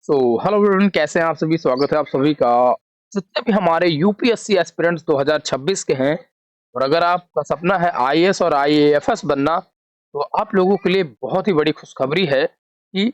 Hello everyone, कैसे हैं आप सभी। स्वागत है आप सभी का। जितने भी हमारे यूपीएससी एस्पिरेंट्स 2026 के हैं, और अगर आपका सपना है आईएएस और आईएएफएस बनना, तो आप लोगों के लिए बहुत ही बड़ी खुशखबरी है कि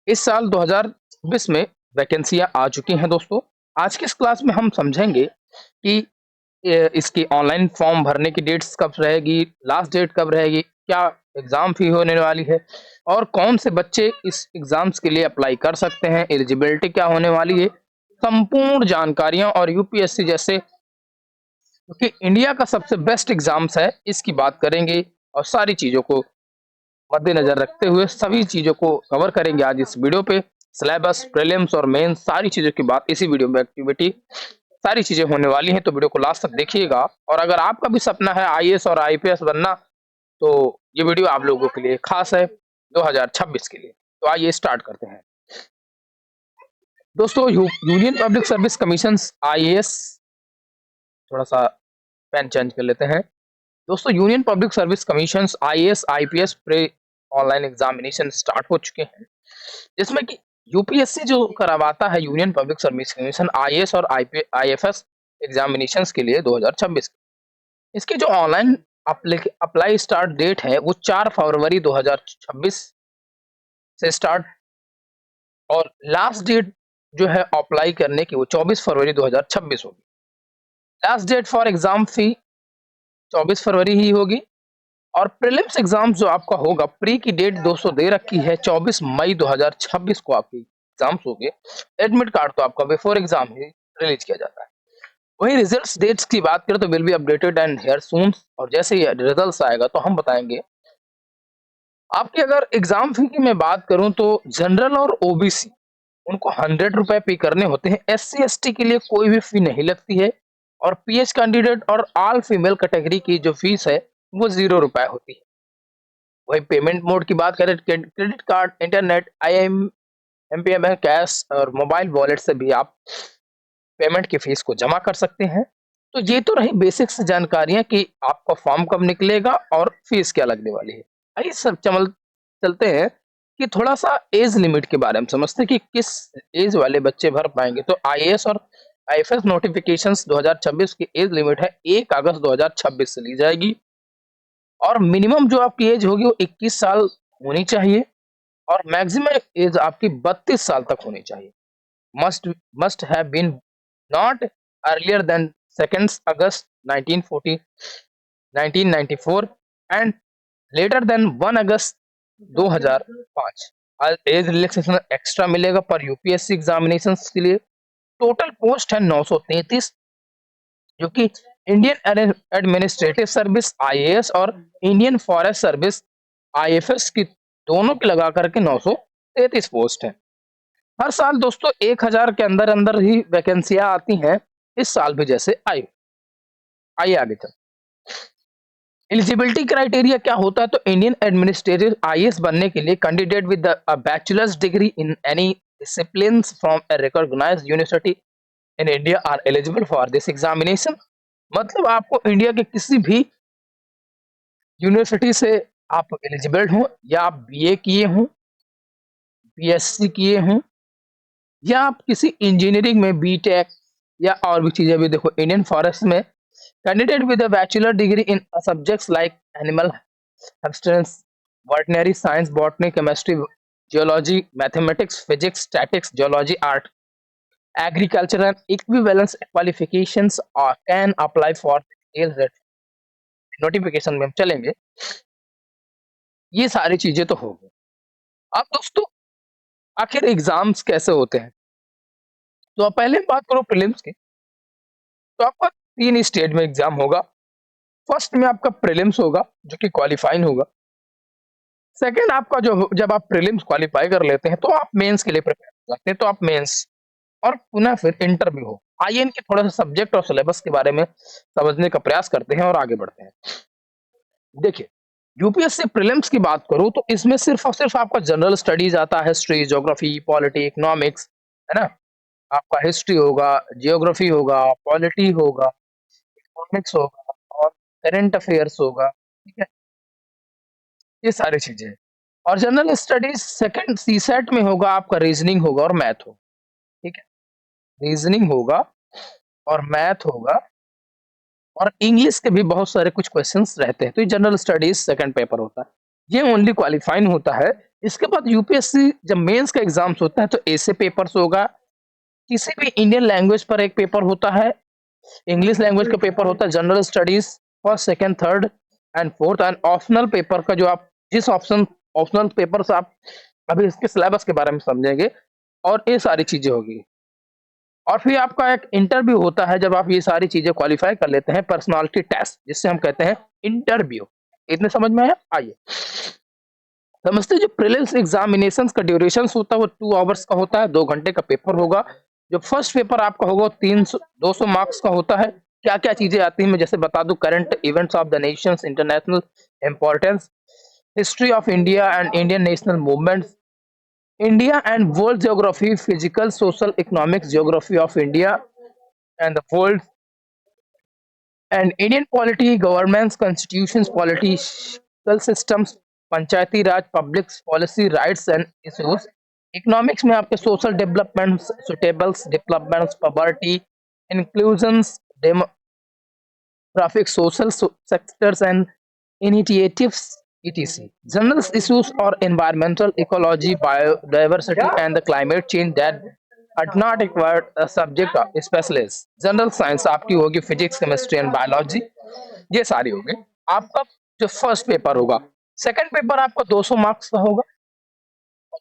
इस साल 2026 में वैकेंसियां आ चुकी हैं। दोस्तों, आज की इस क्लास में हम समझेंगे कि इसकी ऑनलाइन फॉर्म भरने की डेट्स कब रहेगी, लास्ट डेट कब रहेगी, क्या एग्जाम फी होने वाली है, और कौन से बच्चे इस एग्जाम्स के लिए अप्लाई कर सकते हैं, एलिजिबिलिटी क्या होने वाली है। संपूर्ण जानकारियां और यूपीएससी जैसे, क्योंकि इंडिया का सबसे बेस्ट एग्जाम्स है, इसकी बात करेंगे और सारी चीजों को मद्देनजर रखते हुए सभी चीजों को कवर करेंगे आज इस वीडियो पे। सिलेबस, प्रीलिम्स और मेंस, सारी चीजों की बात इसी वीडियो में, एक्टिविटी सारी चीजें होने वाली हैं, तो वीडियो को लास्ट तक देखिएगा। और अगर आपका भी सपना है आईएएस और आईपीएस बनना, तो ये वीडियो आप लोगों के लिए खास है 2026 के लिए। तो आइए स्टार्ट करते हैं। दोस्तों, union public service commission IAS, थोड़ा सा पेन चेंज कर लेते हैं। दोस्तों, union public service commission IAS IPS pre online examination start हो चुके हैं, जिसमें कि यूपीएससी जो करवाता है union public service commission IAS और आईएफएस एग्जामिनेशंस के लिए 2026 के। इसकी जो ऑनलाइन अप्लाई स्टार्ट डेट है वो 4 फरवरी 2026 से स्टार्ट, और लास्ट डेट जो है अप्लाई करने की वो 24 फरवरी 2026 होगी। Last date for exam fee 24 फरवरी ही होगी। और प्रीलिम्स एग्जाम जो आपका होगा, प्री की डेट दोस्तों दे रखी है 24 मई 2026 को आपके एग्जाम्स होंगे। एडमिट कार्ड तो आपका बिफोर एग्जाम ही रिलीज किया जाता है। वही रिजल्ट्स डेट्स की बात करें तो will be updated and here soon, और जैसे ही रिजल्ट्स आएगा तो हम बताएंगे। आपकी अगर एग्जाम फी की मैं बात करूं तो जनरल और ओबीसी उनको 100 रुपए पे करने होते हैं। एससी एसटी के लिए कोई भी फी नहीं लगती है, और पीएच कैंडिडेट और ऑल फीमेल कैटेगरी की जो फीस है वो 0 रुपए होती है। वही पेमेंट मोड की बात करें, credit card, internet, IM, MPM, cash और मोबाइल वॉलेट से भी आप पेमेंट की फीस को जमा कर सकते हैं। तो ये तो रही बेसिक्स जानकारियां कि आपका फॉर्म कब निकलेगा और फीस क्या लगने वाली है। आइए सब चलते हैं कि थोड़ा सा एज लिमिट के बारे में समझते हैं कि किस एज वाले बच्चे भर पाएंगे। तो आईएएस और आईएफएस नोटिफिकेशंस 2026 की एज लिमिट है 1 अगस्त 2026 से ली जाएगी, और मिनिमम जो आपकी एज होगी वो 21 साल होनी चाहिए, और मैक्सिमम एज आपकी 32 साल तक होनी चाहिए। Must have been not earlier than 2 August 1940 1994 and later than 1 August 2005। Age relaxation extra मिलेगा पर यूपीएससी एग्जामिनेशन के लिए। टोटल पोस्ट है 933, जो कि इंडियन एडमिनिस्ट्रेटिव सर्विस आईएएस और इंडियन फॉरेस्ट सर्विस आईएफएस की दोनों की लगा करके 933 पोस्ट है। हर साल दोस्तों 1000 के अंदर अंदर ही वैकेंसियां आती हैं। इस साल भी जैसे आई। आइए आगे चल। एलिजिबिलिटी क्राइटेरिया क्या होता है, तो इंडियन एडमिनिस्ट्रेटिव आईएएस बनने के लिए candidate with bachelor's degree in any discipline from a recognised university in India are eligible for this examination. मतलब आपको इंडिया के किसी भी यूनिवर्सिटी से आप एलिजिबल हो, या आप बीए किए हों, बीएससी किए हों, या आप किसी इंजीनियरिंग में बीटेक या और भी चीजें भी। देखो, इंडियन फॉरेस्ट में candidate with a bachelor degree in subjects like animal substance, veterinary science, botany, chemistry, geology, mathematics, physics, statics, geology, art, agriculture and equivalence qualifications can apply for notification में हम चलेंगे। ये सारी चीजें तो होगी। अब दोस्तों, आखिर एग्जाम्स कैसे होते हैं, तो आप पहले बात करो प्रीलिम्स की। तो आपका 3 स्टेज में एग्जाम होगा। फर्स्ट में आपका प्रीलिम्स होगा, जो कि क्वालिफाइंग होगा। सेकंड आपका जब आप प्रीलिम्स क्वालिफाई कर लेते हैं तो आप मेंस के लिए प्रिपेयर करते हैं, तो आप मेंस और पुनः फिर इंटरव्यू हो। आइए इनके थोड़ा सा सब्जेक्ट और सिलेबस के बारे में समझने का प्रयास करते हैं और आगे बढ़ते हैं। देखिए, यूपीएससी प्रीलिम्स की बात करूं तो इसमें सिर्फ और सिर्फ आपका जनरल स्टडीज आता है, हिस्ट्री, ज्योग्राफी, पॉलिटी, इकोनॉमिक्स, है ना। आपका हिस्ट्री होगा, जियोग्राफी होगा, पॉलिटी होगा, इकोनॉमिक्स होगा और करंट अफेयर्स होगा, ठीक है। ये सारी चीजें हैं। और जनरल स्टडीज सेकंड सीसेट में होगा आपका रीजनिंग होगा और मैथ होगा, ठीक है, रीजनिंग होगा और मैथ होगा और इंग्लिश के भी बहुत सारे कुछ क्वेश्चंस रहते हैं। तो ये जनरल स्टडीज सेकंड पेपर होता है, ये ओनली क्वालिफाइंग होता है। इसके बाद यूपीएससी जब मेंस का एग्जाम्स होता है तो ऐसे पेपर्स होगा, किसी भी इंडियन लैंग्वेज पर एक पेपर होता है, इंग्लिश लैंग्वेज का पेपर होता है, general studies first second third and fourth, and optional paper का जो आप जिस ऑप्शनल पेपर से आप अभी इसके सिलेबस के बारे में समझेंगे और ये सारी चीजें होगी। और फिर आपका एक इंटरव्यू होता है जब आप ये सारी चीजें क्वालिफाई कर लेते हैं, पर्सनालिटी टेस्ट जिससे हम कहते हैं इंटरव्यू। इतने समझ में आया? आइए समझते हैं। जो प्रीलिम्स एग्जामिनेशंस का ड्यूरेशन होता है वो 2 आवर्स का होता है, 2 घंटे का पेपर होगा। जो फर्स्ट पेपर आपका होगा 200 मार्क्स का होता है। क्या क्या चीजें आती हैं मैं जैसे बता दूं, current events of the Nations, international importance, history of India and Indian national movements, India and world geography, physical, social, economics, geography of India and the world, and Indian polity, governments, constitutions, political systems, Panchayati Raj, public policy, rights and issues. Economics में आपके social developments, suitables, developments, poverty, inclusions, demographic, social sectors and initiatives, etc. General issues or environmental ecology, biodiversity, and the climate change that are not required a subject of specialist. General science आपकी होगी physics, chemistry and biology, ये सारी होगी। आपका जो first paper होगा, second paper आपका 200 marks का होगा।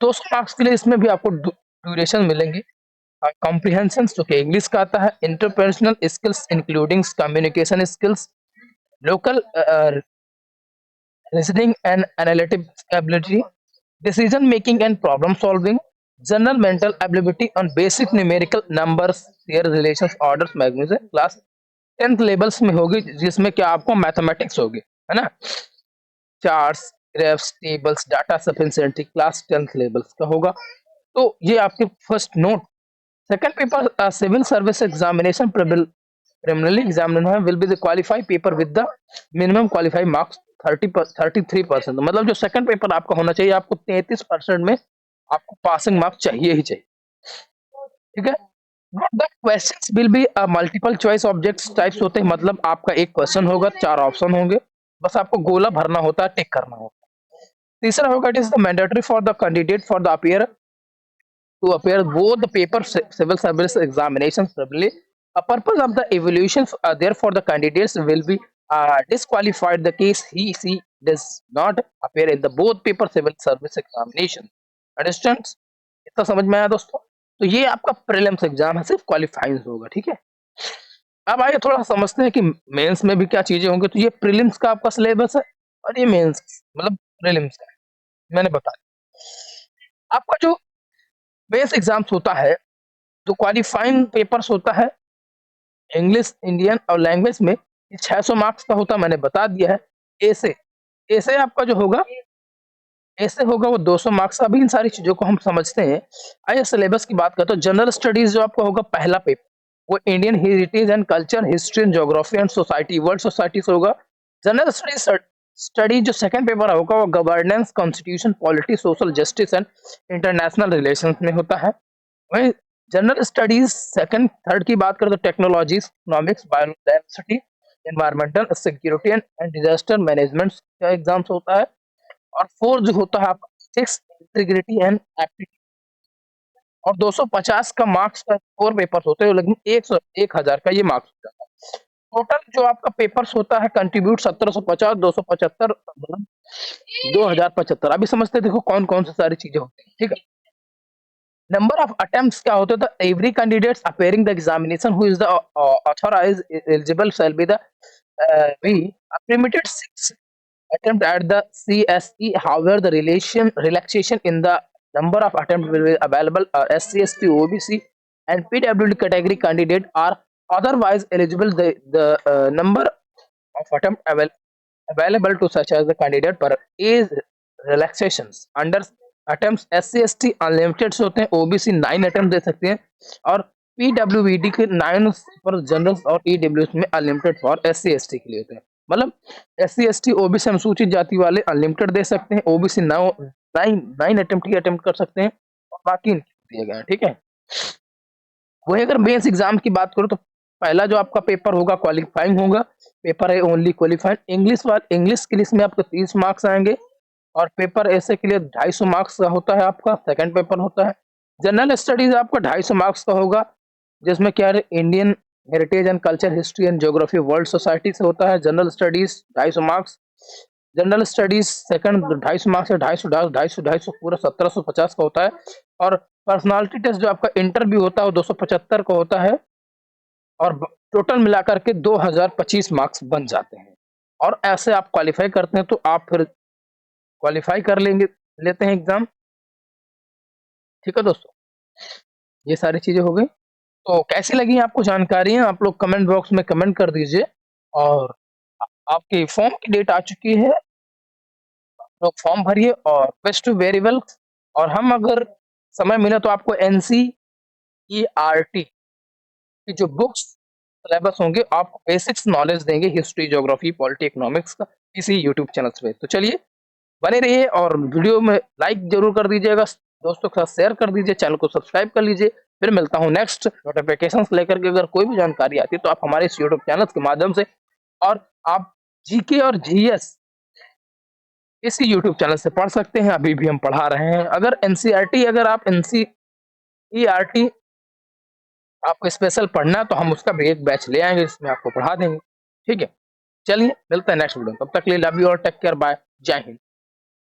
200 मार्क्स के लिए इसमें भी आपको ड्यूरेशन मिलेंगी। कॉम्प्रिहेंशन जो कि इंग्लिश का आता है, interpersonal skills including communication skills, local reasoning and analytic ability, decision making and problem solving, general mental ability on basic numerical numbers, their relations, orders, magnitude, class 10th levels में होगी जिसमें क्या आपको मैथमेटिक्स होगी, है ना, charts, graphs, tables, data sufficiency, class 10th levels का होगा। तो ये आपके first note. Second paper civil service examination preliminary examiner will be the qualified paper with the minimum qualified marks 33%। मतलब जो सेकंड पेपर आपका होना चाहिए आपको 33% में आपको पासिंग मार्क्स चाहिए ही चाहिए, ठीक है। The questions will be multiple choice objects types होते हैं, मतलब आपका एक क्वेश्चन होगा, 4 ऑप्शन होंगे, बस आपको गोला भरना होता है, टिक करना होता है। तीसरा होगा it is the mandatory for the candidate for the appear to appear both the paper civil service examinations probably. A purpose of the evaluation, therefore, the candidates will be disqualified the case he does not appear in the both paper civil service examination. Understand? इतना समझ में आया दोस्तों? तो ये आपका prelims exam है, सिर्फ क्वालिफाइंग होगा, ठीक है। अब आइए थोड़ा समझते हैं कि मेंस में भी क्या चीजें होंगी। तो ये प्रीलिम्स का आपका सिलेबस है और ये मेंस मतलब प्रीलिम्स का है, मैंने बताया। आपका जो बेस एग्जाम्स होता है, जो क्वालिफाइंग पेपर्स होता है इंग्लिश, इंडियन और लैंग्वेज में, ये 600 मार्क्स का होता है, मैंने बता दिया है। ऐसे ऐसे आपका जो होगा, ऐसे होगा वो 200 मार्क्स। अभी इन सारी चीजों को हम समझते हैं। आइए सिलेबस की बात करते हैं। जनरल स्टडीज जो आपका होगा पहला पेपर, वो Indian heritage and culture, history and geography and society, world society से होगा। जनरल स्टडी जो सेकंड पेपर होगा वो governance, constitution, polity, social justice and international relations में होता है। वहीं जनरल स्टडीज सेकंड थर्ड की बात करें तो technologies, economics, biodiversity, environmental security and disaster management का एग्जाम्स होता है। और फोर्थ जो होता है आपका फिजिक्स, इंटीग्रिटी एंड एप्टीट्यूड। और 250 का मार्क्स का 4 पेपर्स होते हैं, लेकिन 1000 का ये मार्क्स होता है। टोटल जो आपका पेपर्स होता है कंट्रीब्यूट 1750, 275 मतलब 2075। अभी समझते हैं, देखो कौन कौन सी सारी चीजें होती है, ठीक है। नंबर ऑफ अटेम्प्ट्स क्या होते हैं? Every candidates appearing the examination who is the authorised eligible shall be the be permitted 6 attempt at the CSE. However, the relaxation in the number of attempts will be available. SC, ST, OBC, and PWD category candidate are otherwise eligible. The number of attempt available to such as the candidate per age relaxations under attempts SC, ST unlimited होते हैं, OBC 9 attempt दे सकते हैं और PWD के 9 पर general और EWS में unlimited for SC, ST के लिए होते हैं। मतलब SC, ST, OBC अनुसूचित जाति वाले अनलिमिटेड दे सकते हैं, OBC 9 9 अटेम्प्ट ही अटेम्प्ट कर सकते हैं और बाकी दिए गए हैं, ठीक है। वही अगर मेंस एग्जाम की बात करूँ तो पहला जो आपका पेपर होगा क्वालिफाइंग होगा, पेपर है ओनली क्वालिफाइंग। इंग्लिश के लिए इसमें आपको 30 मार्क्स आएंगे और पेपर ऐसे के लिए 250 मार्क्स का होता है, आपका सेकंड पेपर होता है। जनरल स्टडीज आपका 250 मार्क्स का होगा, जिसमें क्या है Indian heritage and culture, history and geography, world society से होता है general studies 250 marks. General studies second 250 marks से 250 पूरा 1750 का होता है। और पर्सनालिटी टेस्ट जो आपका इंटरव्यू होता है वो 275 का होता है और टोटल मिलाकर के 2025 मार्क्स बन जाते हैं। और ऐसे आप क्वालिफाई करते हैं तो आप फिर क्वालिफाई कर लेते हैं एग्जाम, ठीक है दोस्तों। ये सारी चीजें हो गई। तो कैसी लगी आपको जानकारियां, आप लोग कमेंट बॉक्स में कमेंट कर दीजिए। और आपकी फॉर्म की डेट आ चुकी है, लोग फॉर्म भरिए और बेस्ट टू वेरी वेल। और हम अगर समय मिला तो आपको NCERT की जो बुक्स सिलेबस होंगे आपको बेसिक्स नॉलेज देंगे, हिस्ट्री ज्योग्राफी पॉलिटी इकोनॉमिक्स का, इसी यूट्यूब चैनल पे। तो चलिए बने रहिए और वीडियो में लाइक जरूर कर दीजिएगा, दोस्तों के साथ शेयर कर दीजिए, चैनल को सब्सक्राइब कर लीजिए। फिर मिलता हूँ नेक्स्ट नोटिफिकेशन लेकर के। अगर कोई भी जानकारी आती है तो आप हमारे इस यूट्यूब चैनल के माध्यम से, और आप जीके और जीएस इसी यूट्यूब चैनल से पढ़ सकते हैं, अभी भी हम पढ़ा रहे हैं। अगर एनसीईआरटी, अगर आप एनसीईआरटी आपको स्पेशल पढ़ना है तो हम उसका भी एक बैच ले आएंगे, जिसमें आपको पढ़ा देंगे, ठीक है। चलिए मिलते हैं नेक्स्ट वीडियो, तब तक के लिए लव यू और टेक केयर, बाय, जय हिंद।